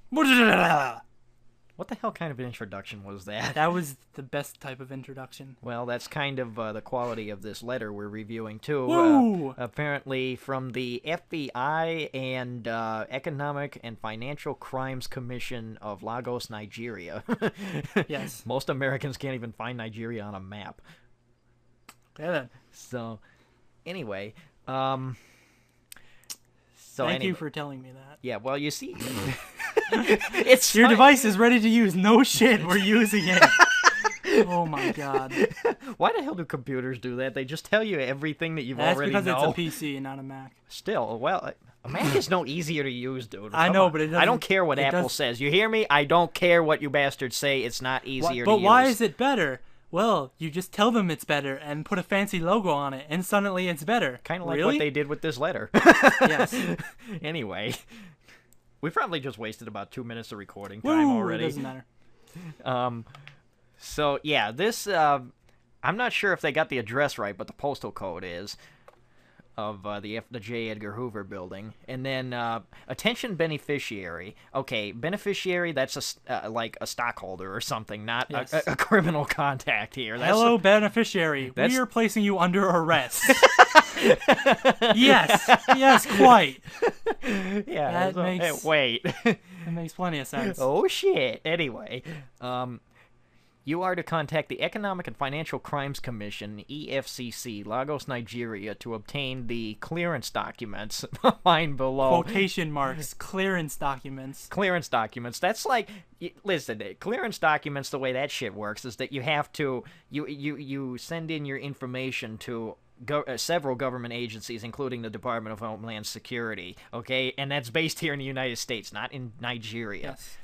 What the hell kind of introduction was that? That was the best type of introduction. Well, that's kind of the quality of this letter we're reviewing, too. Woo! Apparently from the F.B.I. and Economic and Financial Crimes Commission of Lagos, Nigeria. Yes. Most Americans can't even find Nigeria on a map. Yeah, then. So, anyway, Thank you for telling me that. Yeah, well, you see, it's your device is ready to use. No shit, we're using it. Oh my god. Why the hell do computers do that? They just tell you everything that you've already know. That's because it's a PC and not a Mac. Still, well, a Mac is no easier to use, dude. I know, but it doesn't. I don't care what Apple says. You hear me? I don't care what you bastards say. It's not easier to use. But why is it better? Well, you just tell them it's better and put a fancy logo on it, and suddenly it's better. Kind of like what they did with this letter. Yes. Anyway, we probably just wasted about 2 minutes of recording time already. It doesn't matter. So, yeah, this, I'm not sure if they got the address right, but the postal code is of the J. Edgar Hoover building. And then, attention beneficiary. Okay, beneficiary, that's like a stockholder or something, not a criminal contact here. Hello, beneficiary. We are placing you under arrest. Yes, quite. Yeah, wait. That makes plenty of sense. Oh, shit. Anyway, you are to contact the Economic and Financial Crimes Commission, EFCC, Lagos, Nigeria, to obtain the clearance documents. Line below. Quotation marks. Clearance documents. Clearance documents. That's like, listen, clearance documents, the way that shit works is that you have to, you send in your information to several government agencies, including the Department of Homeland Security, okay? And that's based here in the United States, not in Nigeria. Yes.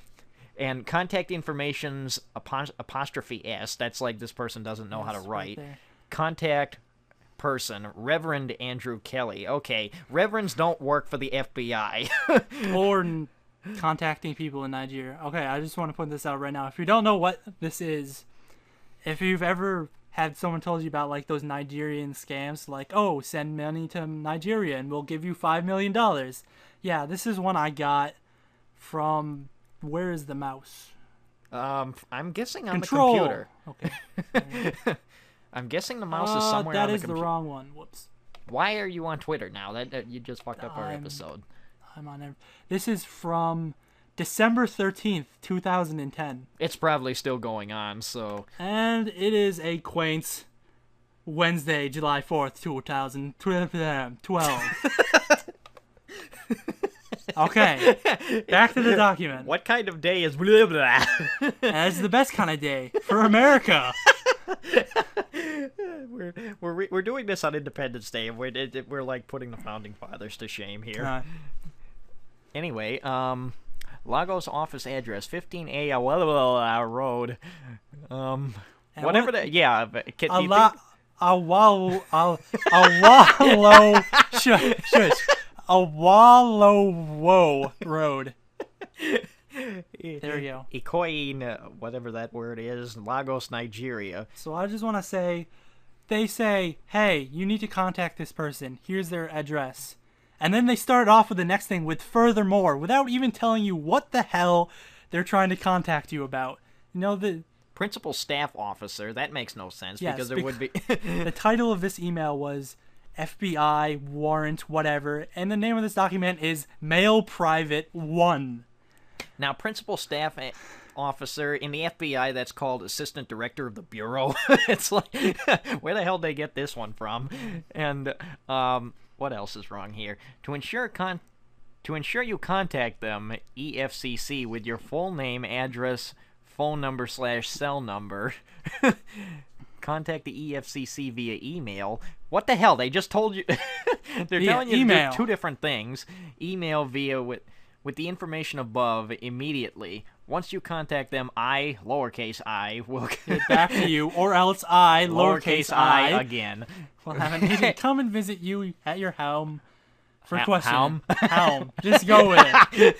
And contact information's apostrophe S. That's like this person doesn't know how to write. Right, contact person, Reverend Andrew Kelly. Okay, reverends don't work for the FBI. Or contacting people in Nigeria. Okay, I just want to put this out right now. If you don't know what this is, if you've ever had someone told you about like those Nigerian scams, like, oh, send money to Nigeria and we'll give you $5 million. Yeah, this is one I got from... Where is the mouse? I'm guessing on Control. The computer. Okay. I'm guessing the mouse is somewhere on the computer. That is the wrong one. Whoops. Why are you on Twitter now? That you just fucked up our episode. I'm on. This is from December 13th, 2010. It's probably still going on, so. And it is a quaint Wednesday, July 4th, 2012. Okay, back to the document. What kind of day is blah blah? That's the best kind of day for America. We're doing this on Independence Day, and we're like putting the founding fathers to shame here. Anyway, Lagos office address 15A Awolowo Road. Whatever that. Yeah. Awolowo Road. There we go. Ikoyin, whatever that word is, Lagos, Nigeria. So I just want to say, they say, hey, you need to contact this person. Here's their address. And then they start off with the next thing with furthermore, without even telling you what the hell they're trying to contact you about. You know, the principal staff officer, that makes no sense, yes, because there would be... The title of this email was FBI warrant whatever, and the name of this document is Mail Private 1. Now, principal staff officer in the FBI, that's called assistant director of the bureau. It's like, where the hell did they get this one from? And what else is wrong here? To ensure you contact them, EFCC, with your full name, address, phone number / cell number. Contact the EFCC via email. What the hell? They just told you. They're telling you to do two different things. Email via with the information above immediately. Once you contact them, I, lowercase I, will get back to you, or else I, lowercase I, again. Will have an agent come and visit you at your home for question. Home. Just go with it.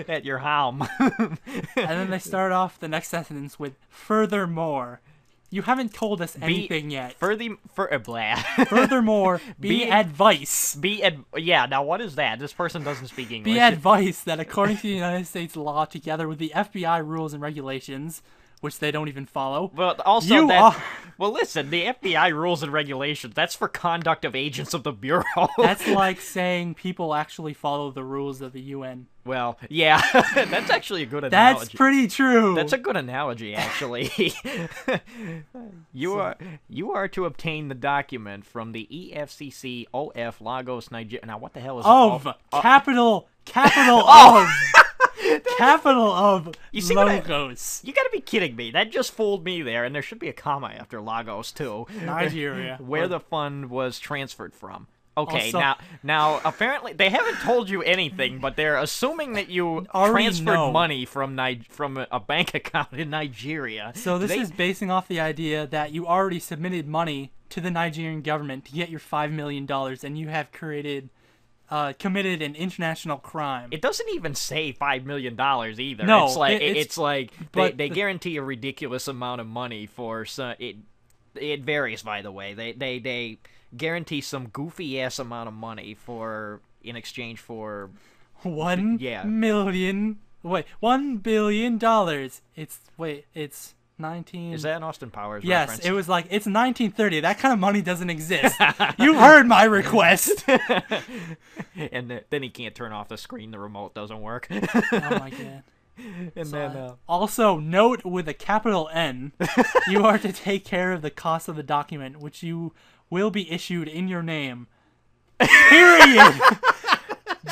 At your home. And then they start off the next sentence with furthermore. You haven't told us anything yet. Blah. Furthermore, advice. Yeah, now what is that? This person doesn't speak English. Be advice that according to the United States law, together with the FBI rules and regulations, which they don't even follow. Well, also well, listen, the FBI rules and regulations, that's for conduct of agents of the Bureau. That's like saying people actually follow the rules of the UN. Well, yeah, that's actually a good analogy. That's pretty true. That's a good analogy, actually. You are to obtain the document from the EFCC of Lagos, Nigeria. Now, what the hell is capital of? Capital of you see Lagos. You gotta be kidding me. That just fooled me there, and there should be a comma after Lagos, too. Nigeria. Where the fund was transferred from. Okay, now apparently they haven't told you anything, but they're assuming that you transferred money from a bank account in Nigeria. So this is basing off the idea that you already submitted money to the Nigerian government to get your $5 million, and you have committed an international crime. It doesn't even say $5 million either. No, it's like they guarantee a ridiculous amount of money for some. It varies, by the way. They guarantee some goofy ass amount of money in exchange for $1 billion. It's 19. Is that an Austin Powers reference? Yes, it was like it's 1930. That kind of money doesn't exist. You heard my request. And then he can't turn off the screen. The remote doesn't work. Oh my god. And then also note with a capital N, you are to take care of the cost of the document, which you will be issued in your name. Period.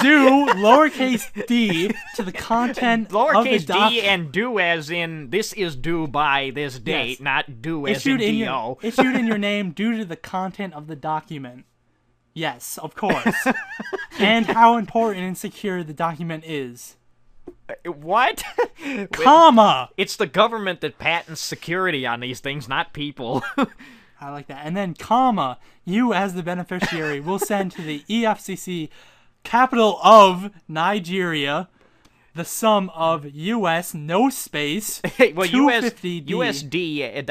Due lowercase d to the content lowercase of the document. D and due as in this is due by this date, yes. Not due as in D-O. Issued in your name due to the content of the document. Yes, of course. And how important and secure the document is. What? Comma! It's the government that patents security on these things, not people. I like that. And then, comma, you as the beneficiary will send to the EFCC, capital of Nigeria, the sum of US, no space, well, $250 USD,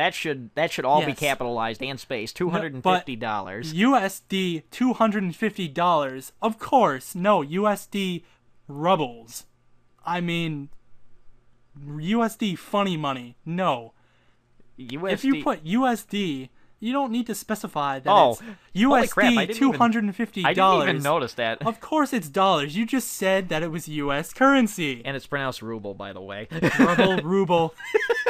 that should all be capitalized and space, $250. USD, $250, of course, no, USD rubles. I mean, USD funny money, no. USD. If you put USD... You don't need to specify that it's USD $250. I didn't even notice that. Of course it's dollars. You just said that it was US currency. And it's pronounced ruble, by the way. Ruble.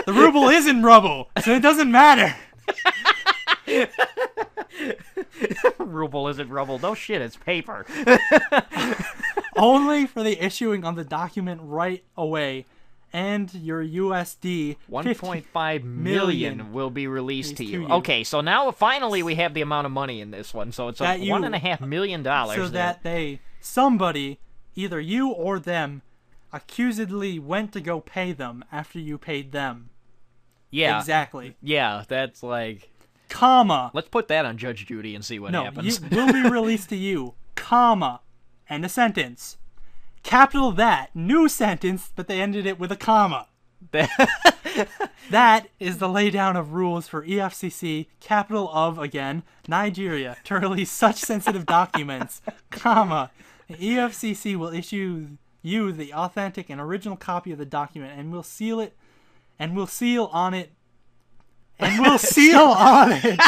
The ruble isn't ruble, so it doesn't matter. Ruble isn't rubble. No shit, it's paper. Only for the issuing of the document right away. And your USD 1.5 million will be released to you. Okay, so now finally we have the amount of money in this one. So it's $1.5 million. So that somebody, either you or them, accusedly went to go pay them after you paid them. Yeah. Exactly. Yeah, that's like... Comma. Let's put that on Judge Judy and see what happens. No, will be released to you. Comma. End of sentence. Capital that. New sentence, but they ended it with a comma. That is the laydown of rules for EFCC, capital of, again, Nigeria, to release such sensitive documents, comma. The EFCC will issue you the authentic and original copy of the document and will seal it, and will seal on it, and will seal on it.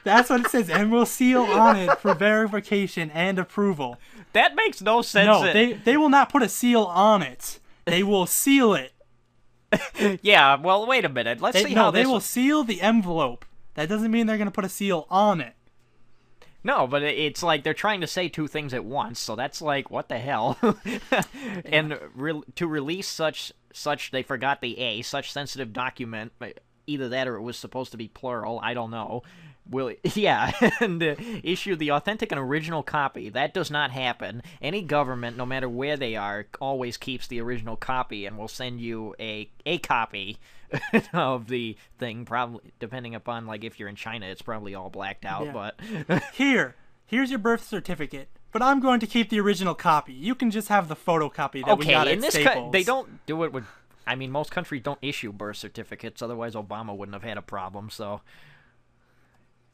That's what it says, and will seal on it for verification and approval. That makes no sense. No, they will not put a seal on it. They will seal it. Yeah, well, wait a minute. Let's see how they will seal the envelope. That doesn't mean they're going to put a seal on it. No, but it's like they're trying to say two things at once, so that's like, what the hell? And to release such, they forgot the A, such sensitive document, either that or it was supposed to be plural, I don't know. And issue the authentic and original copy. That does not happen. Any government, no matter where they are, always keeps the original copy and will send you a copy of the thing, probably, depending upon, like, if you're in China, it's probably all blacked out, but... Here's your birth certificate, but I'm going to keep the original copy. You can just have the photocopy that we got at Staples. They don't do it with I mean, most countries don't issue birth certificates, otherwise Obama wouldn't have had a problem, so...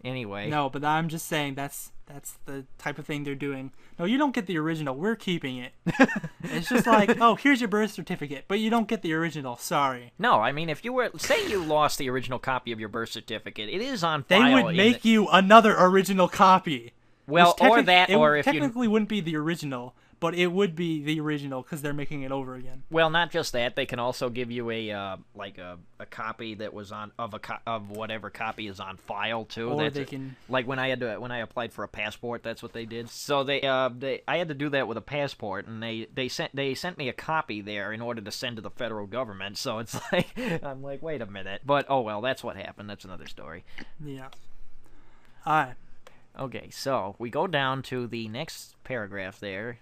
Anyway. No, but I'm just saying that's the type of thing they're doing. No, you don't get the original. We're keeping it. It's just like, oh, here's your birth certificate, but you don't get the original. Sorry. No, I mean, if you were... Say you lost the original copy of your birth certificate, it is on They file. would make you another original copy. Well, or that, or if you... technically wouldn't be the original, but it would be the original because they're making it over again. Well, not just that. They can also give you a copy that was on of whatever copy is on file too. Or they can, like when I applied for a passport, that's what they did. So I had to do that with a passport, and they sent me a copy there in order to send to the federal government. So it's like I'm like, wait a minute. But oh well, that's what happened. That's another story. Yeah. All right. Okay, so we go down to the next paragraph there.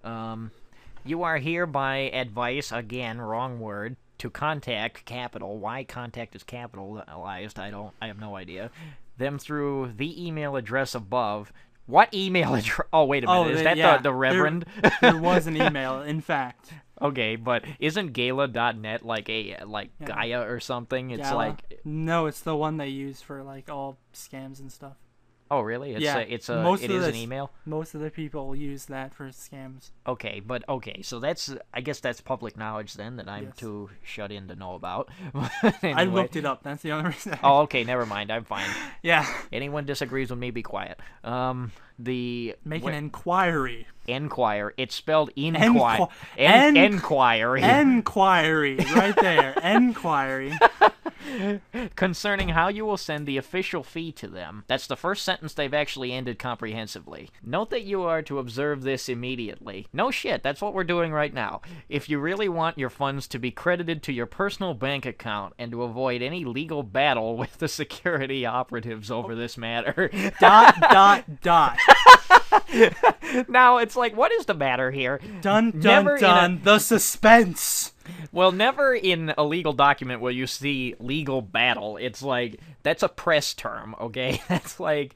You are hereby advised, again, wrong word, to contact capital. Why contact is capitalized, I have no idea. Them through the email address above. What email address? Oh, wait a minute. Is that the Reverend? There was an email, in fact. Okay, but isn't Gala.net like Gaia or something? It's Gala? like... No, it's the one they use for like all scams and stuff. Oh, really? It is an email? Most of the people use that for scams. Okay, so I guess that's public knowledge then that I'm too shut in to know about. Anyway. I looked it up. That's the only reason. Oh, okay, never mind. I'm fine. Yeah. Anyone disagrees with me, be quiet. Make an inquiry. Enquire. It's spelled inquiry. Enquiry. Right there. Enquiry. Concerning how you will send the official fee to them. That's the first sentence they've actually ended comprehensively. Note that you are to observe this immediately. No shit, that's what we're doing right now. If you really want your funds to be credited to your personal bank account and to avoid any legal battle with the security operatives over this matter. ... Now, it's like, what is the matter here? Dun, dun, dun, the suspense! Well, never in a legal document will you see legal battle. It's like, that's a press term, okay? That's like,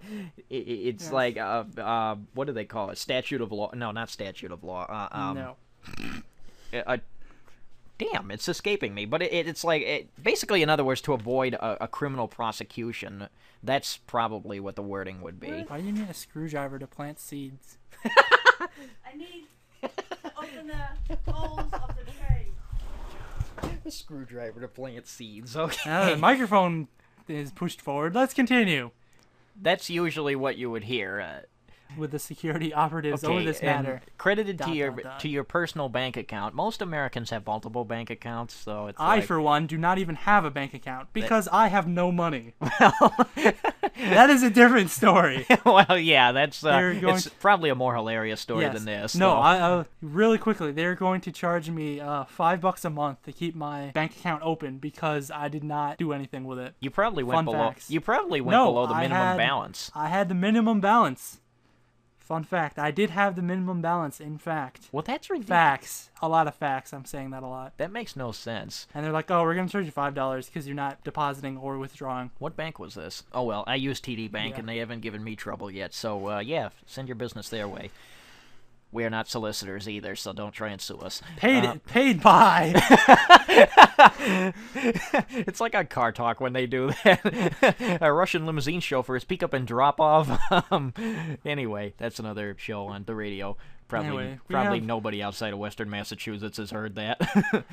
it's like, what do they call it? Statute of law. No, not statute of law. No. Damn, it's escaping me. But it's like, basically, in other words, to avoid a criminal prosecution. That's probably what the wording would be. Why do you need a screwdriver to plant seeds? I need to open the holes of the tray. A screwdriver to plant seeds, okay. The microphone is pushed forward. Let's continue. That's usually what you would hear. With the security operatives over this matter. Credited to your personal bank account. Most Americans have multiple bank accounts, so it's I, for one, do not even have a bank account because I have no money. Well, that is a different story. Well, yeah, it's probably a more hilarious story than this. No, really quickly, they're going to charge me $5 a month to keep my bank account open because I did not do anything with it. You probably went below the minimum balance. I had the minimum balance. Fun fact, I did have the minimum balance, in fact. Well, that's ridiculous. Facts. A lot of facts. I'm saying that a lot. That makes no sense. And they're like, oh, we're going to charge you $5 because you're not depositing or withdrawing. What bank was this? Oh, well, I use TD Bank, and they haven't given me trouble yet. So, yeah, send your business their way. We are not solicitors either, so don't try and sue us. Paid by. It's like on Car Talk when they do that. A Russian limousine chauffeurs pick up and drop off. Anyway, that's another show on the radio. Probably nobody outside of Western Massachusetts has heard that.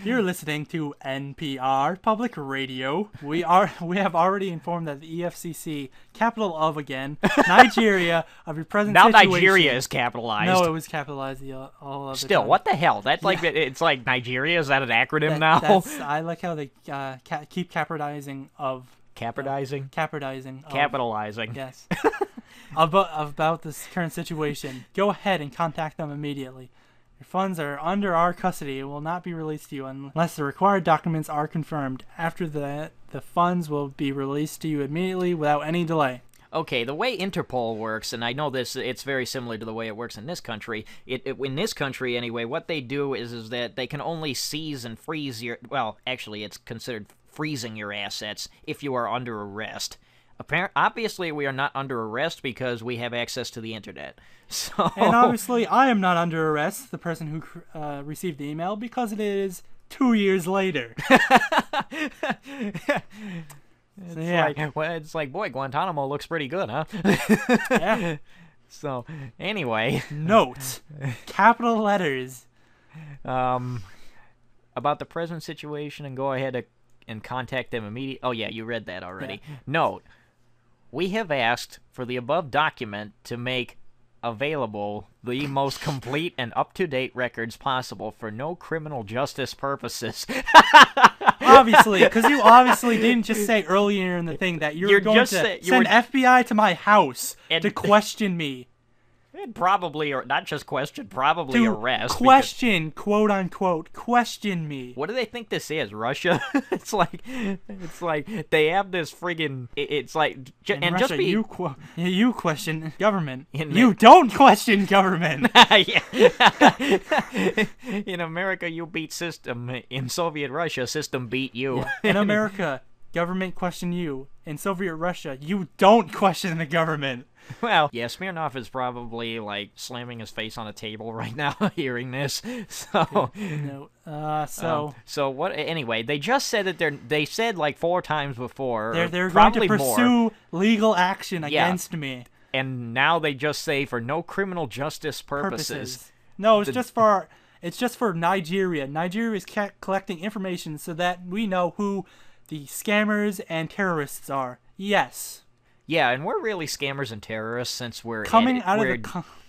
You're listening to NPR Public Radio. We have already informed that the EFCC, capital of again, Nigeria, of your present now situation. Nigeria is capitalized. No, it was capitalized all of the Still, time. what the hell? That's like it's like Nigeria. Is that an acronym now? I like how they keep capitalizing of. Capitalizing? Capitalizing. Capitalizing. Yes. About this current situation, go ahead and contact them immediately. Your funds are under our custody and will not be released to you unless the required documents are confirmed. After that, the funds will be released to you immediately without any delay. Okay, the way Interpol works, and I know it's very similar to the way it works in this country. In this country, anyway, what they do is that they can only seize and freeze your... Well, actually, it's considered freezing your assets if you are under arrest. Obviously, we are not under arrest because we have access to the internet. So, and obviously, I am not under arrest, the person who received the email, because it is 2 years later. It's like, boy, Guantanamo looks pretty good, huh? Yeah. So, anyway. Note. Capital letters. About the present situation, and go ahead and contact them immediately. Oh, yeah, you read that already. Yeah. Note. We have asked for the above document to make available the most complete and up-to-date records possible for no criminal justice purposes. Obviously, because you obviously didn't just say earlier in the thing that you're going to send FBI to my house to question me. Probably, or not just question, probably arrest. Question, quote unquote, question me. What do they think this is, Russia? It's like they have this friggin'. It's like, and Russia, just be you question government. You don't question government. Yeah. In America, you beat system. In Soviet Russia, system beat you. Yeah. In America, government question you. In Soviet Russia, you don't question the government. Well, yeah, Smirnoff is probably, like, slamming his face on a table right now hearing this, so... So what, anyway, they just said that they said, like, 4 times before, they're going probably to pursue more, legal action against me. And now they just say, for no criminal justice purposes. No, it's just for Nigeria. Nigeria is collecting information so that we know who the scammers and terrorists are. Yes. Yeah, and we're really scammers and terrorists since we're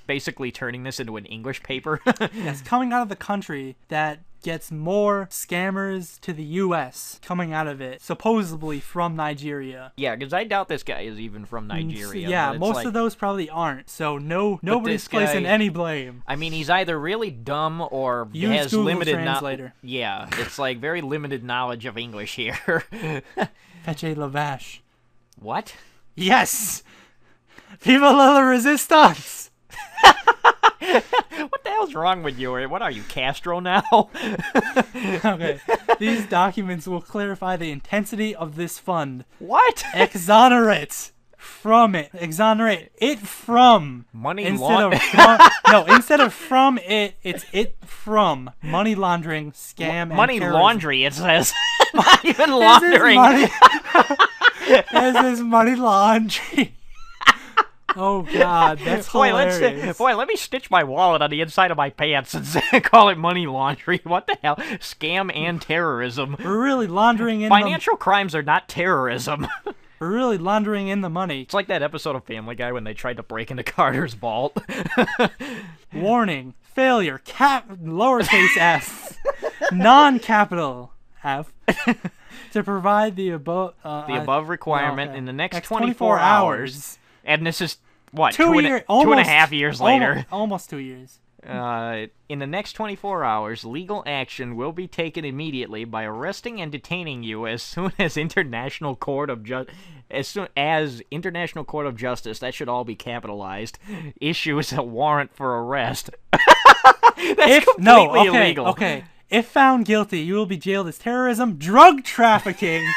basically turning this into an English paper. Yes, coming out of the country that gets more scammers to the U.S. coming out of it, supposedly from Nigeria. Yeah, because I doubt this guy is even from Nigeria. Yeah, most of those probably aren't, so nobody's placing any blame. I mean, he's either really dumb or has Google limited Translator. Yeah, it's like very limited knowledge of English here. Fetche Lavash. What? Yes! Viva la resistance! What the hell's wrong with you? What are you, Castro now? Okay. These documents will clarify the intensity of this fund. What? Exonerate from it. Exonerate it from. Money laundering. No, instead of from it, it's it from. Money laundering, scam, and money terrorism. Laundry, it says. Not even laundering. This is money laundry. Oh, God, that's hilarious. Let me stitch my wallet on the inside of my pants and call it money laundry. What the hell? Scam and terrorism. We're really laundering in Financial crimes are not terrorism. We're really laundering in the money. It's like that episode of Family Guy when they tried to break into Carter's vault. Warning. Failure. Lowercase f. Non-capital F. To provide the above requirement in the next 24 hours. And this is, what, 2.5 years later? Almost 2 years. In the next 24 hours, legal action will be taken immediately by arresting and detaining you as soon as International Court of International Court of Justice, that should all be capitalized, issues a warrant for arrest. That's completely illegal. Okay. If found guilty, you will be jailed as terrorism, drug trafficking,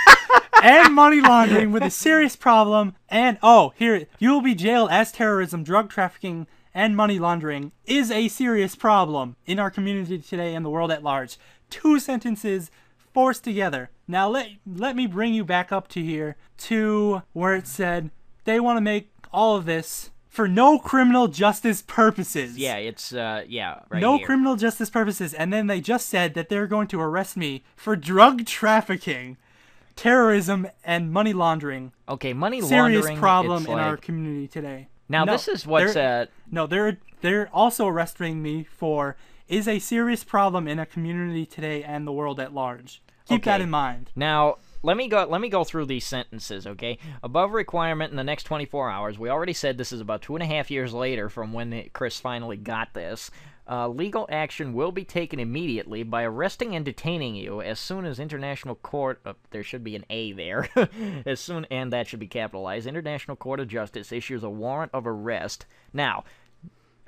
and money laundering with a serious problem. And, you will be jailed as terrorism, drug trafficking, and money laundering is a serious problem in our community today and the world at large. 2 sentences forced together. Now, let me bring you back up to here to where it said they want to make all of this for no criminal justice purposes. Yeah, it's, right no here. criminal justice purposes. And then they just said that they're going to arrest me for drug trafficking, terrorism, and money laundering. Okay, money laundering. Serious problem in our community today. Now, this is what's... they're also arresting me for is a serious problem in a community today and the world at large. Keep that in mind. Now... Let me go through these sentences, okay? Above requirement in the next 24 hours. We already said this is about 2.5 years later from when Chris finally got this. Legal action will be taken immediately by arresting and detaining you as soon as International Court... there should be an A there. And that should be capitalized. International Court of Justice issues a warrant of arrest. Now,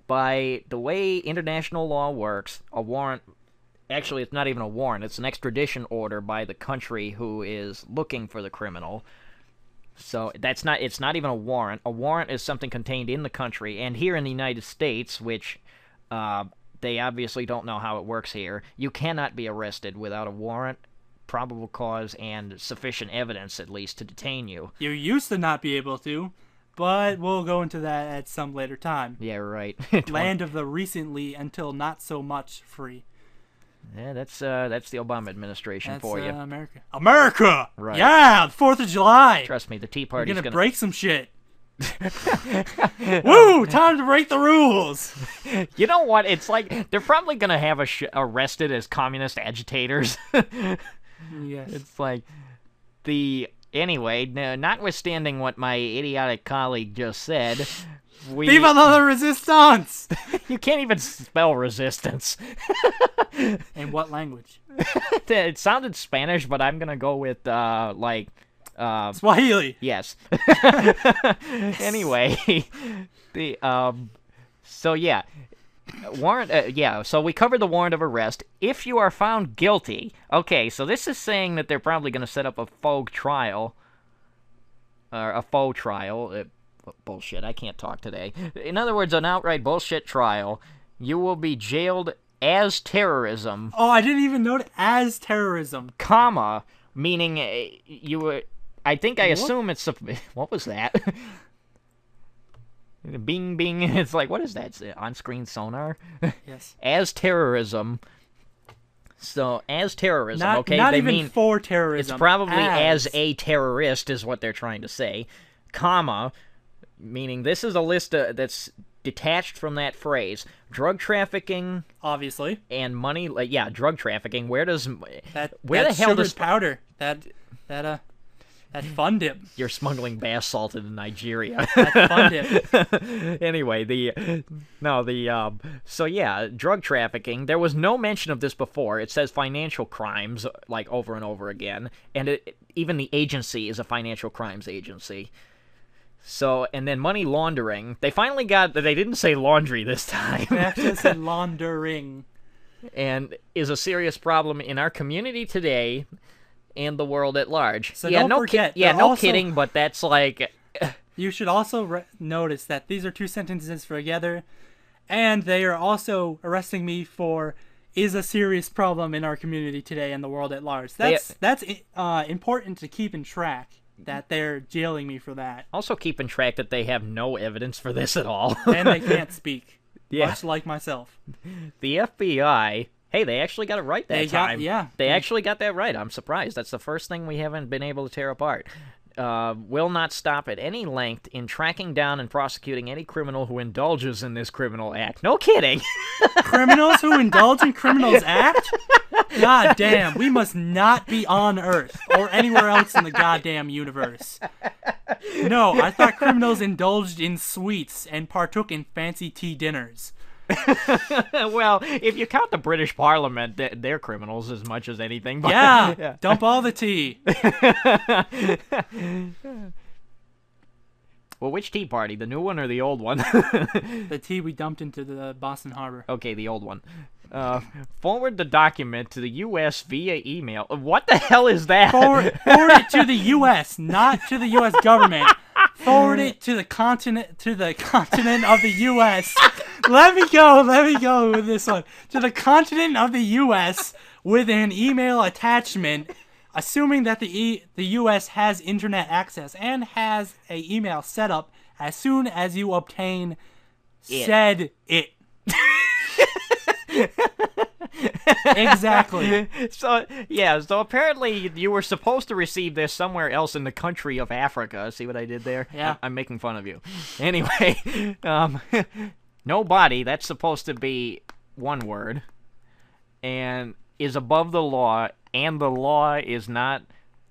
by the way international law works, a warrant... Actually, it's not even a warrant. It's an extradition order by the country who is looking for the criminal. So it's not even a warrant. A warrant is something contained in the country. And here in the United States, which they obviously don't know how it works here. You cannot be arrested without a warrant, probable cause, and sufficient evidence, at least, to detain you. You used to not be able to, but we'll go into that at some later time. Yeah, right. Land of the recently until not so much free. Yeah, that's the Obama administration That's for you. America. America! Right. Yeah, the 4th of July! Trust me, the Tea We're Party's gonna gonna break some shit. Woo! Time to break the rules! You know what? It's like they're probably gonna have us arrested as communist agitators. Yes. It's like anyway. Notwithstanding what my idiotic colleague just said, Viva la resistance! You can't even spell resistance. In what language? It sounded Spanish, but I'm gonna go with Swahili. yes. Anyway, so yeah, warrant. So we covered the warrant of arrest. If you are found guilty, okay. So this is saying that they're probably gonna set up a faux trial. Bullshit. I can't talk today. In other words, an outright bullshit trial. You will be jailed as terrorism. Oh, I didn't even note as terrorism. Comma, meaning you were. I think I assume it's. What was that? Bing, bing. It's like, what is that? It's on-screen sonar? Yes. As terrorism. So, as terrorism, Not, okay? Not they even mean for terrorism. it's probably as a terrorist is what they're trying to say. Comma, meaning this is a list that's detached from that phrase. Drug trafficking, obviously, and money. Drug trafficking. Where the hell sugared does powder? That fun dip. You're smuggling bath salt into Nigeria. That fun dip. Anyway, drug trafficking. There was no mention of this before. It says financial crimes like over and over again, and even the agency is a financial crimes agency. So, and then money laundering. They finally got that. They didn't say laundry this time. They actually said laundering. And is a serious problem in our community today and the world at large. So don't forget. Kidding, but that's like... You should also notice that these are two sentences together, and they are also arresting me for is a serious problem in our community today and the world at large. That's important to keep in track. That they're jailing me for that. Also keeping track that they have no evidence for this at all. And they can't speak. Yeah. Much like myself. The FBI, hey, they actually got it right that time. They actually got that right. I'm surprised. That's the first thing we haven't been able to tear apart. Will not stop at any length in tracking down and prosecuting any criminal who indulges in this criminal act. No kidding. Criminals who indulge in criminals act? God damn, we must not be on Earth or anywhere else in the goddamn universe. No, I thought criminals indulged in sweets and partook in fancy tea dinners. Well, if you count the British Parliament, they're criminals as much as anything. But, yeah, dump all the tea. Well, which tea party? The new one or the old one? The tea we dumped into the Boston Harbor. Okay, the old one. Forward the document to the U.S. via email. What the hell is that? Forward it to the U.S., not to the U.S. government. Forward it to the continent of the U.S. Let me go with this one. To the continent of the U.S. with an email attachment, assuming that the U.S. has internet access and has a email set up as soon as you obtain said it. Exactly. So apparently you were supposed to receive this somewhere else in the country of Africa. See what I did there? Yeah. I'm making fun of you. Anyway, no body, that's supposed to be one word, and is above the law, and the law is not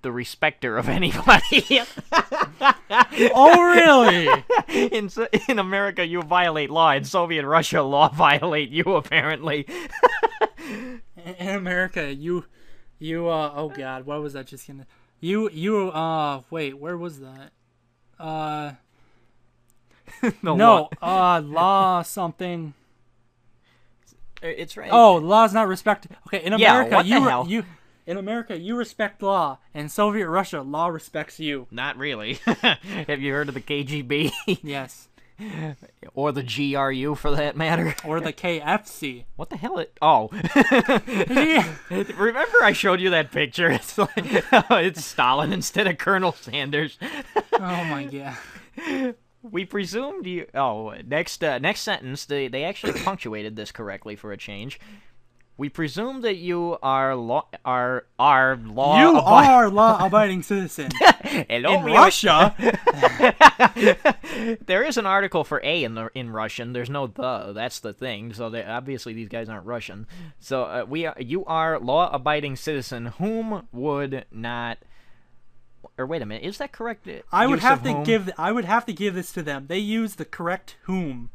the respecter of anybody. Oh, really? In America, you violate law. In Soviet Russia, law violate you, apparently. In America, you oh god, what was that just gonna... wait, where was that? Law something. It's right. Oh, law's not respected. Okay, in America, what the hell? In America, you respect law. In Soviet Russia, law respects you. Not really. Have you heard of the KGB? Yes. Or the GRU for that matter. Or the KFC. What the hell? Oh. Remember I showed you that picture? It's like it's Stalin instead of Colonel Sanders. Oh my god. We presumed you. Oh, next sentence. They actually punctuated this correctly for a change. We presume that you are law-abiding citizen. Hello, In Russia. There is an article for A in Russian. There's no the. That's the thing. So obviously these guys aren't Russian. So you are law-abiding citizen whom would not. Or wait a minute, is that correct? I would have to give this to them. They use the correct whom.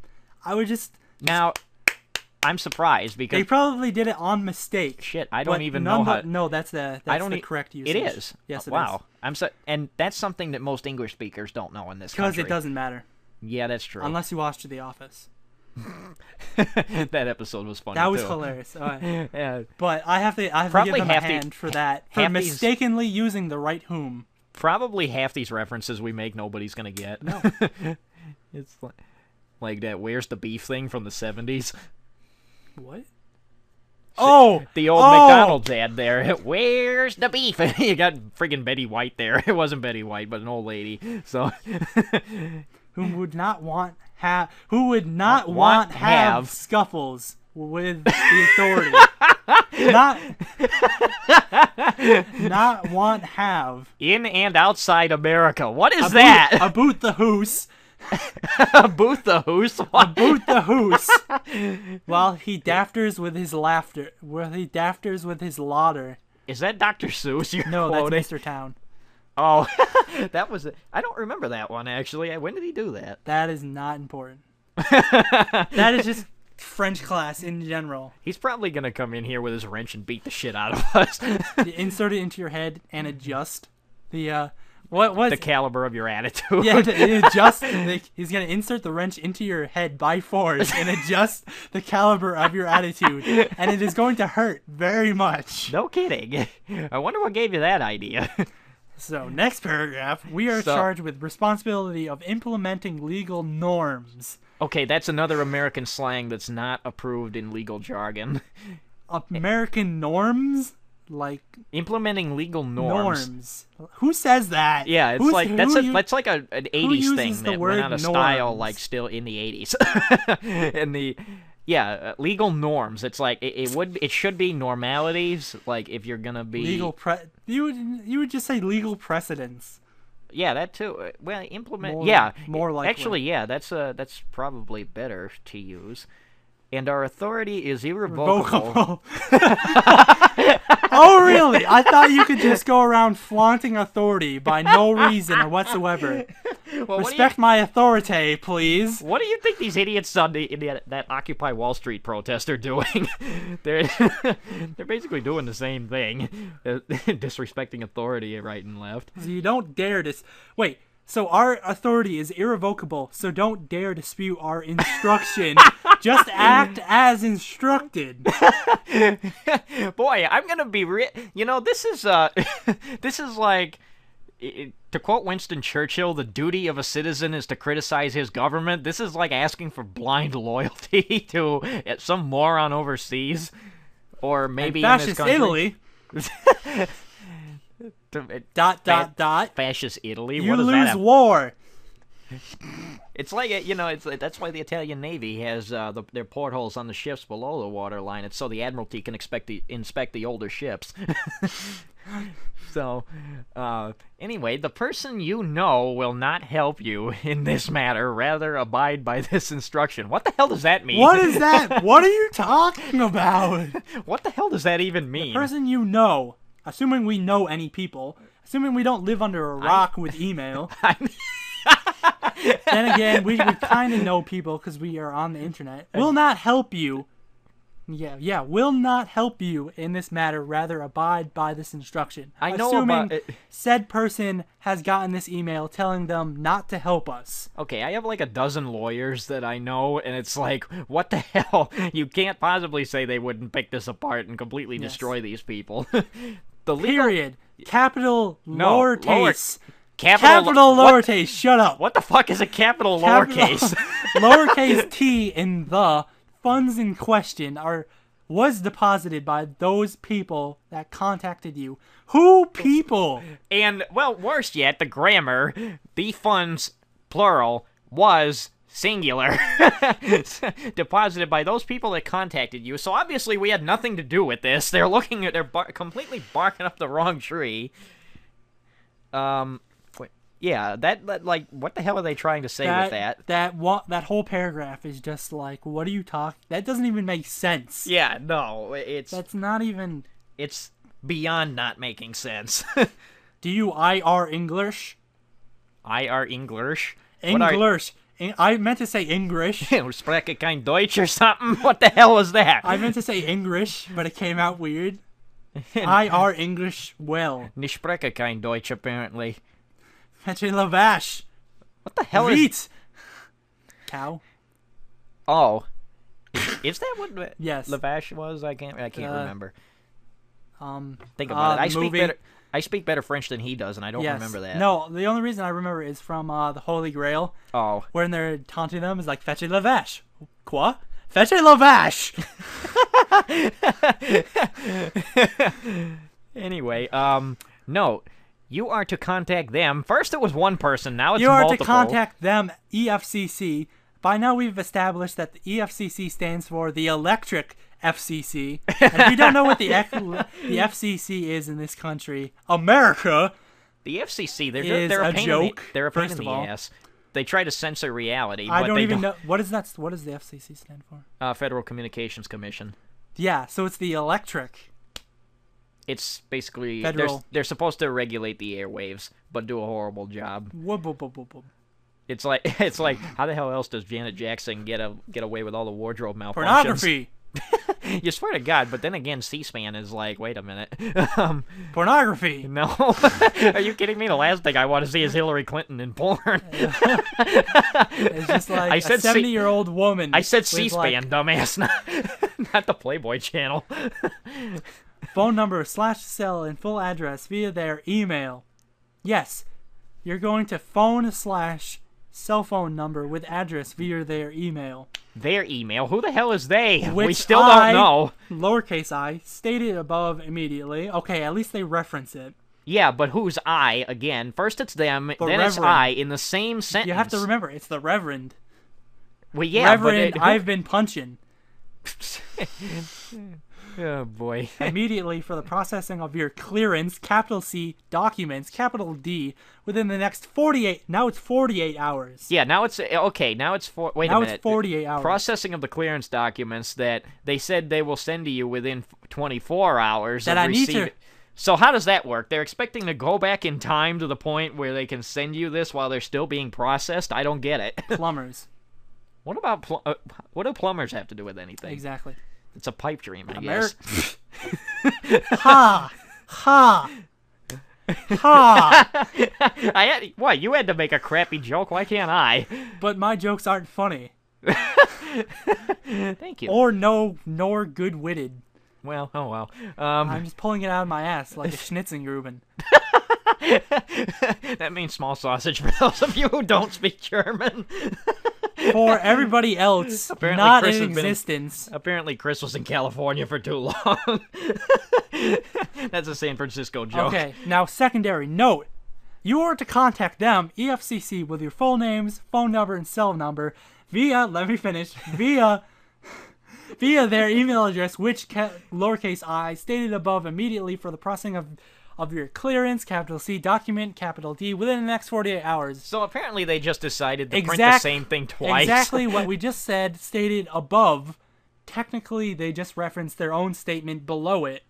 I would just now. I'm surprised because they probably did it on mistake. Shit, I don't even know how. No, that's the correct usage. It is. Yes, it is. Wow. And that's something that most English speakers don't know in this country. Because it doesn't matter. Yeah, that's true. Unless you watched The Office. That episode was funny. That was too. hilarious. All right. Yeah. But I have to give them a hand for that. For mistakenly using the right whom. Probably half these references we make nobody's gonna get. No. It's like that "Where's the beef" thing from the 70s. What? Oh! The old McDonald's ad there. Where's the beef? You got friggin' Betty White there. It wasn't Betty White, but an old lady. So who would not want have scuffles with the authority. not want have. In and outside America. What is that? A boot the hoose. A boot the hoose? A boot the hoose. While he dafters with his laughter. While he dafters with his laughter. Is that Dr. Seuss you're No, quoting? that's Mr. Town. Oh, that was it. I don't remember that one, actually. When did he do that? That is not important. That is just French class in general. He's probably going to come in here with his wrench and beat the shit out of us. Insert it into your head and adjust the, the caliber of your attitude. Yeah, adjust. He's going to insert the wrench into your head by force and adjust the caliber of your attitude. And it is going to hurt very much. No kidding. I wonder what gave you that idea. So, next paragraph, we are charged with responsibility of implementing legal norms. Okay, that's another American slang that's not approved in legal jargon. American norms? Like implementing legal norms. Who says that? Yeah, it's that's like an 80s thing that went out of style, like still in the 80s. In the legal norms. It's like it should be normalities. Like if you're gonna be you would just say legal precedents. Yeah, that too. Well, implement. More likely. Actually, yeah, that's probably better to use. And our authority is irrevocable. Oh, really? I thought you could just go around flaunting authority by no reason whatsoever. Well, respect my authority, please. What do you think these idiots on that Occupy Wall Street protest are doing? They're basically doing the same thing, disrespecting authority right and left. So you don't dare to... Wait, so our authority is irrevocable, so don't dare dispute our instruction. Just act as instructed. Boy, I'm gonna be this is this is like, to quote Winston Churchill, the duty of a citizen is to criticize his government. This is like asking for blind loyalty to some moron overseas, or maybe in this country. Italy. Fascist Italy. You lose war. It's like that's why the Italian Navy has their portholes on the ships below the waterline. It's so the Admiralty can inspect the older ships. So, anyway, the person you know will not help you in this matter. Rather, abide by this instruction. What the hell does that mean? What is that? What are you talking about? What the hell does that even mean? The person you know, assuming we know any people, assuming we don't live under a rock with email. Then again, we kind of know people because we are on the internet. Will not help you. Yeah, will not help you in this matter. Rather, abide by this instruction. I know assuming about it. Said person has gotten this email telling them not to help us. Okay, I have like a dozen lawyers that I know, and it's like, what the hell? You can't possibly say they wouldn't pick this apart and completely destroy these people. Period. Capital lowercase. Capital what, lowercase. Shut up. what the fuck is a capital Capital- lowercase? Lowercase t in the funds in question was deposited by those people that contacted you. Who people? And, well, worse yet, the grammar, the funds, plural, was singular. Deposited by those people that contacted you. So obviously we had nothing to do with this. They're looking at, completely barking up the wrong tree. Yeah, that, like, what the hell are they trying to say with that? That whole paragraph is just like, what are you talking? That doesn't even make sense. Yeah, no, That's not even. it's beyond not making sense. Do you IR English? IR English? English. I meant to say English. Spreche kein Deutsch or something? What the hell was that? I meant to say English, but it came out weird. IR English well. Ich spreche kein Deutsch, apparently. Fetche Lavash. What the hell is... Wheat. Cow. Oh. Is that what Yes. Lavash was? I can't remember. Think the about it. movie- I speak better French than he does, and I don't Yes. remember that. No, the only reason I remember is from the Holy Grail, Oh. when they're taunting them is like, Fetche Lavash. Quoi? Fetche Lavash. Anyway, no. You are to contact them. First it was one person, now it's You are multiple. to contact them, EFCC. By now we've established that the EFCC stands for the Electric FCC. And if you don't know what the FCC is in this country, America, The FCC, they're is a a pain joke, they're a pain first in of the all. ass. They try to censor reality, I but don't they even don't. know what does the FCC stand for? Federal Communications Commission. Yeah, so it's the Electric. It's basically Federal. they're supposed to regulate the airwaves, but do a horrible job. It's like how the hell else does Janet Jackson get away with all the wardrobe malfunctions? Pornography. You swear to God, but then again, C-SPAN is like, wait a minute. Pornography. No, are you kidding me? The last thing I want to see is Hillary Clinton in porn. It's just like I a said 70-year-old woman. I said with, C-SPAN, dumbass, not the Playboy channel. Phone number / cell and full address via their email. Yes, you're going to phone / cell phone number with address via their email. Their email? Who the hell is they? we Which still don't know. Lowercase I, stated above immediately. Okay, at least they reference it. Yeah, but who's I, again? First it's them, The then it's Reverend. I, in the same sentence. You have to remember, it's the Reverend. Well, yeah, Reverend, but I've been punching. Oh, boy. Immediately for the processing of your clearance, capital C, documents, capital D, within the next 48, now it's 48 hours. Yeah, now it's, okay, now it's, wait Now a it's minute. 48 hours. Processing of the clearance documents that they said they will send to you within 24 hours That of I need receiving. to- So how does that work? They're expecting to go back in time to the point where they can send you this while they're still being processed? I don't get it. Plumbers. What about, what do plumbers have to do with anything? Exactly. It's a pipe dream, I guess. Ha! Ha! Ha! What, you had to make a crappy joke? Why can't I? But my jokes aren't funny. Thank you. Nor good-witted. Well, oh well. I'm just pulling it out of my ass like a Schnitzengruben. That means small sausage for those of you who don't speak German. For everybody else, Apparently not Chris in has been- existence. Apparently Chris was in California for too long. That's a San Francisco joke. Okay, now secondary note. You are to contact them, EFCC, with your full names, phone number, and cell number via, let me finish, via their email address, which lowercase I stated above immediately for the processing of your clearance, capital C, document, capital D, within the next 48 hours. So apparently they just decided to print the same thing twice. Exactly what we just said, stated above. Technically, they just referenced their own statement below it,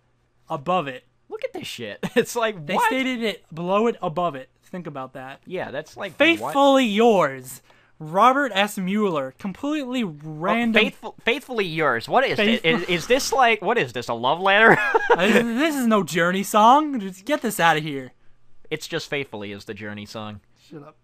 above it. Look at this shit. It's like, They what? stated it below it, above it. Think about that. Yeah, that's like, what? Faithfully yours, Robert S. Mueller. Completely random. Faithfully yours. What is it? Faithful- Is this like, what is this, a love letter? This is no Journey song. Just get this out of here. It's just Faithfully is the Journey song. Shut up.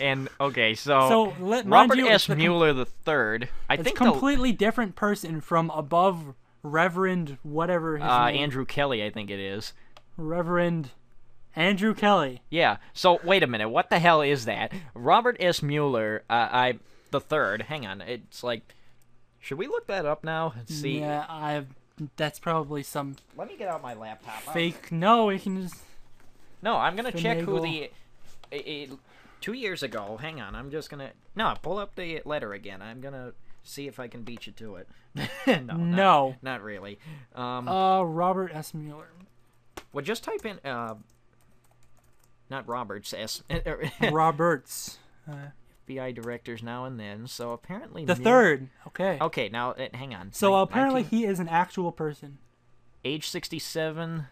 And, okay, so So, mind Robert you, S. it's Mueller III, I It's a think completely different person from above Reverend whatever his name. Andrew Kelly, I think it is. Reverend Andrew Kelly. Yeah. So wait a minute. What the hell is that? Robert S. Mueller, the third. Hang on. It's like, should we look that up now and see? Yeah, that's probably some Let me get out my laptop. fake. No, we can just. No, I'm gonna check who Finagle. 2 years ago. Hang on. I'm just gonna. No, pull up the letter again. I'm gonna see if I can beat you to it. No. No. Not really. Robert S. Mueller. Well, just type in. Not Roberts S. Roberts. FBI directors now and then. So apparently The third. Okay. Okay, now hang on. So apparently he is an actual person. Age 67,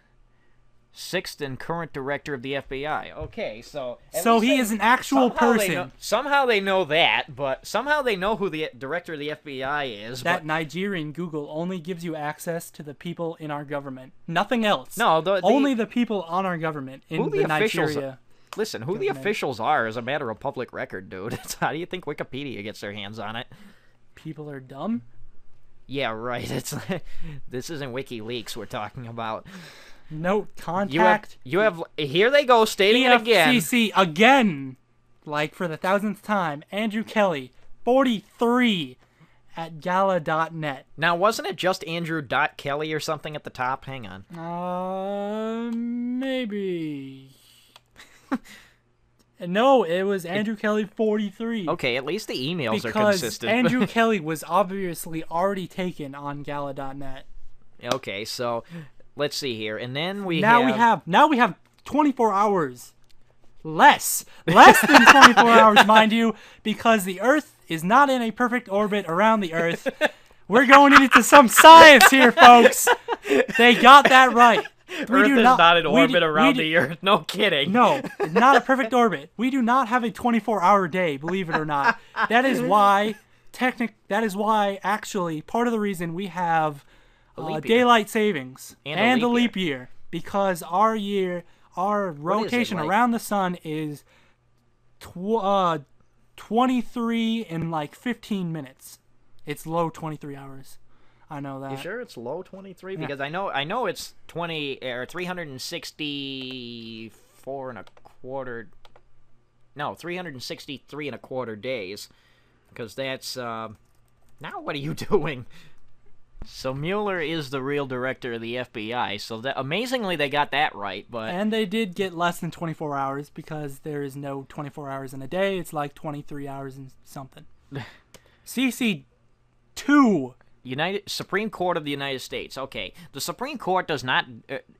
sixth and current director of the FBI. Okay, so So he is an actual person. Somehow they know that, but somehow they know who the director of the FBI is. That but, Nigerian Google only gives you access to the people in our government. Nothing else. No, only the people on our government in who the officials Nigeria. Listen, who the officials are is a matter of public record, dude. How do you think Wikipedia gets their hands on it? People are dumb. Yeah, right. This isn't WikiLeaks we're talking about. No contact. You have here they go stating it again. EFCC again. Like for the 1000th time, Andrew Kelly, 43 at gala.net. Now, wasn't it just Andrew Kelly or something at the top? Hang on. Maybe. No, it was Andrew Kelly 43. Okay, at least the emails are Because consistent. Andrew Kelly was obviously already taken on gala.net. Okay, so let's see here, and then we Now have... we have 24 hours. Less than 24 hours, mind you, because the Earth is not in a perfect orbit around the Earth. We're going into some science here, folks. They got that right. Earth is not in orbit around the Earth. No kidding. No, not a perfect orbit. We do not have a 24-hour day, believe it or not. That is why, actually, part of the reason we have daylight savings and a leap year, because our rotation around the sun is 23 in like 15 minutes. It's low 23 hours. I know that. You sure it's low 23? Yeah. Because I know it's 364 and a quarter. No, 363 and a quarter days. Because that's now what are you doing? So Mueller is the real director of the FBI. So amazingly they got that right, but and they did get less than 24 hours because there is no 24 hours in a day. It's like 23 hours and something. CC2. Supreme Court of the United States. Okay, the Supreme Court does not,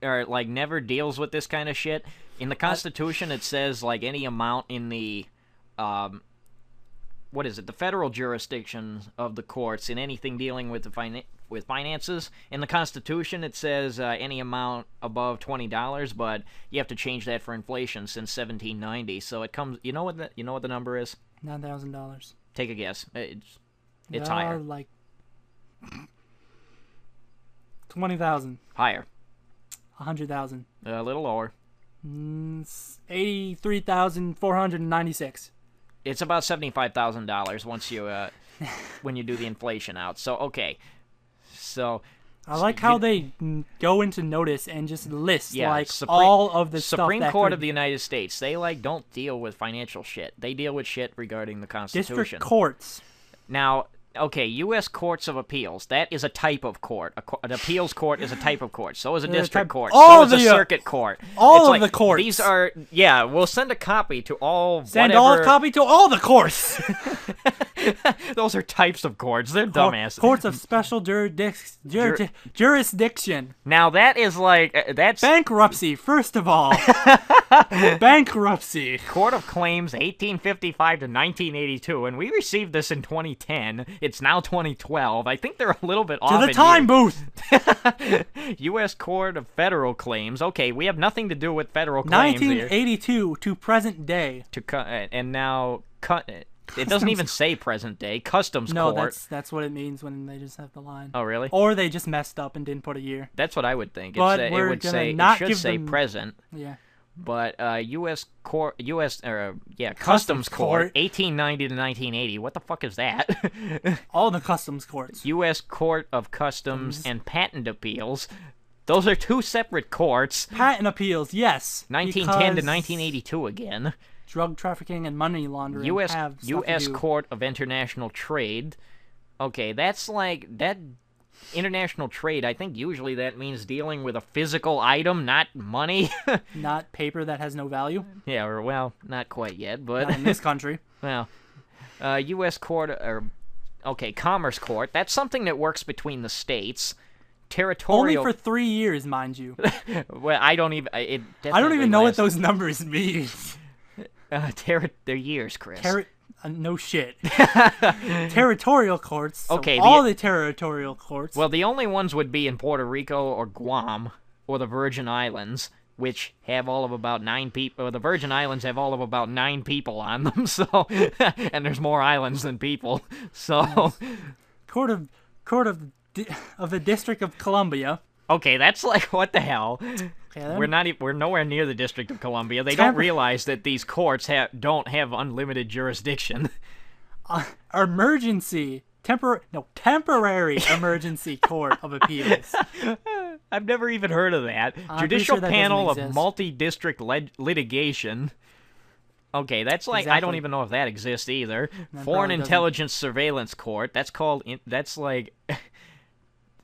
never deals with this kind of shit. In the Constitution, it says, like, any amount in the, the federal jurisdiction of the courts in anything dealing with with finances. In the Constitution, it says any amount above $20, but you have to change that for inflation since 1790. So it comes. You know what the number is? $9,000. Take a guess. It's higher. Like 20,000. Higher. 100,000. A little lower. 83,496. It's about $75,000 once you when you do the inflation out. So okay, so I like how they go into notice and just list Supreme, all of the stuff. Supreme Court of the United States. They don't deal with financial shit. They deal with shit regarding the Constitution. District courts. Now, okay, U.S. Courts of Appeals. That is a type of court. An appeals court is a type of court. So is a district court. So is a circuit court. All of the courts. These are, we'll send a copy to all. Send all a copy to all the courts. Those are types of courts. They're dumbasses. Courts of special jurisdiction. Now that is that's bankruptcy. First of all, bankruptcy. Court of Claims, 1855 to 1982, and we received this in 2010. It's now 2012. I think they're a little bit off. To the time booth. U.S. Court of Federal Claims. Okay, we have nothing to do with federal claims 1982 here. to present day. And now it doesn't even say present day. Customs Court. No, that's what it means when they just have the line. Oh, really? Or they just messed up and didn't put a year. That's what I would think. But it we're would gonna say not it should give say them... present. Yeah. But Customs Court, 1890 to 1980. What the fuck is that? All the customs courts. U.S. Court of Customs and Patent Appeals. Those are two separate courts. Patent appeals, yes. 1910 to because 1982 again. drug trafficking and money laundering U.S. have stuff U.S. to do. Court of International Trade. Okay, that's like that. International trade. I think usually that means dealing with a physical item, not money. Not paper that has no value. Yeah, or well, not quite yet, but Not in this country. well, U.S. Court or okay, Commerce Court. That's something that works between the states. Only Territorial. for 3 years, mind you. Well, I don't even. I don't even know what those numbers mean. They're years, Chris. No shit. Territorial courts. So Okay, all the territorial courts. Well, the only ones would be in Puerto Rico or Guam or the Virgin Islands, which have all of about 9 people. The Virgin Islands have all of about 9 people on them. So, and there's more islands than people. So, Court of the District of Columbia. okay, that's like what the hell. Okay, then. We're nowhere near the District of Columbia. They don't realize that these courts don't have unlimited jurisdiction. Temporary Emergency Court of Appeals. I've never even heard of that. I'm Judicial pretty sure that Panel doesn't of exist. Multi-District Litigation. Okay, that's like I don't Exactly. even know if that exists either. That Foreign probably doesn't. Intelligence Surveillance Court. That's like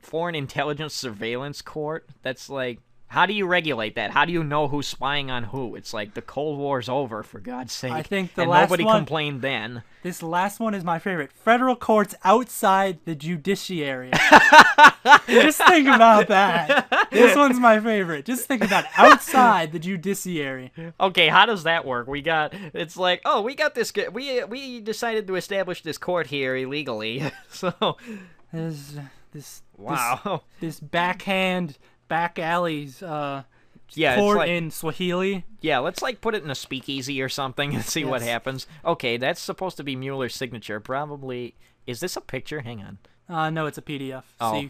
Foreign Intelligence Surveillance Court. That's like, how do you regulate that? How do you know who's spying on who? It's like the Cold War's over, for God's sake. I think the and last nobody one- complained then. This last one is my favorite. Federal courts outside the judiciary. Just think about that. This one's my favorite. Just think about it. Outside the judiciary. Okay, how does that work? It's like, oh, we got this. We decided to establish this court here illegally. So, This wow. this backhand back alleys Yeah, it's court like, in Swahili. yeah, let's like put it in a speakeasy or something and see what Yes. happens. Okay, that's supposed to be Mueller's signature. Probably. Is this a picture? Hang on. No, it's a PDF, Oh. so you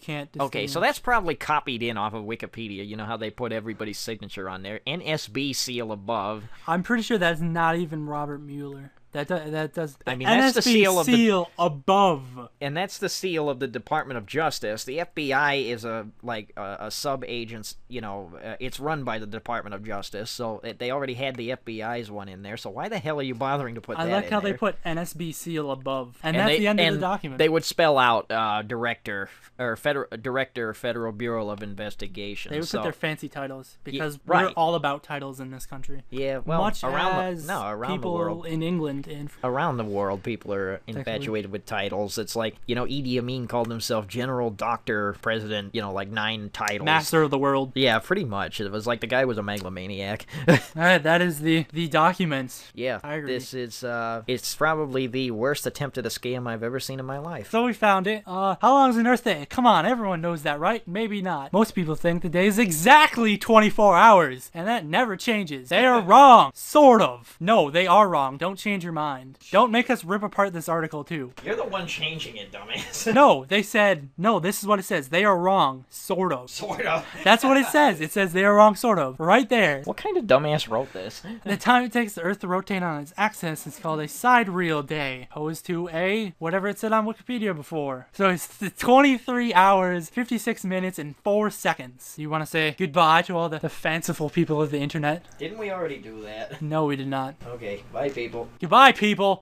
can't. Okay, so that's probably copied in off of Wikipedia. You know how they put everybody's signature on there. NSB seal above. I'm pretty sure that's not even Robert Mueller. That does. I mean, that's the NSB seal of the- seal above. And that's the seal of the Department of Justice. The FBI is a sub-agent, it's run by the Department of Justice, so they already had the FBI's one in there, so why the hell are you bothering to put I that like in how there? they put NSB seal above, and that's the end of the document. They would spell out Director Federal Bureau of Investigation. They would put their fancy titles because right. we're all about titles in this country. Yeah, well, Much around as the people world. in England and Around the world, people are infatuated with titles. It's like, Idi Amin called himself General, Doctor, President, like 9 titles. Master of the World. Yeah, pretty much. It was like the guy was a megalomaniac. All right, that is the documents. Yeah, I agree. this is, it's probably the worst attempt at a scam I've ever seen in my life. So we found it. How long is an Earth day? Come on, everyone knows that, right? Maybe not. Most people think the day is exactly 24 hours, and that never changes. They are wrong. Sort of. No, they are wrong. Don't change your mind. Don't make us rip apart this article, too. You're the one changing it, dumbass. No, they said, no, this is what it says. They are wrong. Sort of. Sort of. That's what it says. It says they are wrong, sort of. Right there. What kind of dumbass wrote this? The time it takes the Earth to rotate on its axis is called a sidereal day, opposed to a whatever it said on Wikipedia before. So it's 23 hours, 56 minutes, and 4 seconds. You want to say goodbye to all the fanciful people of the internet? Didn't we already do that? No, we did not. Okay, bye, people. Goodbye, people!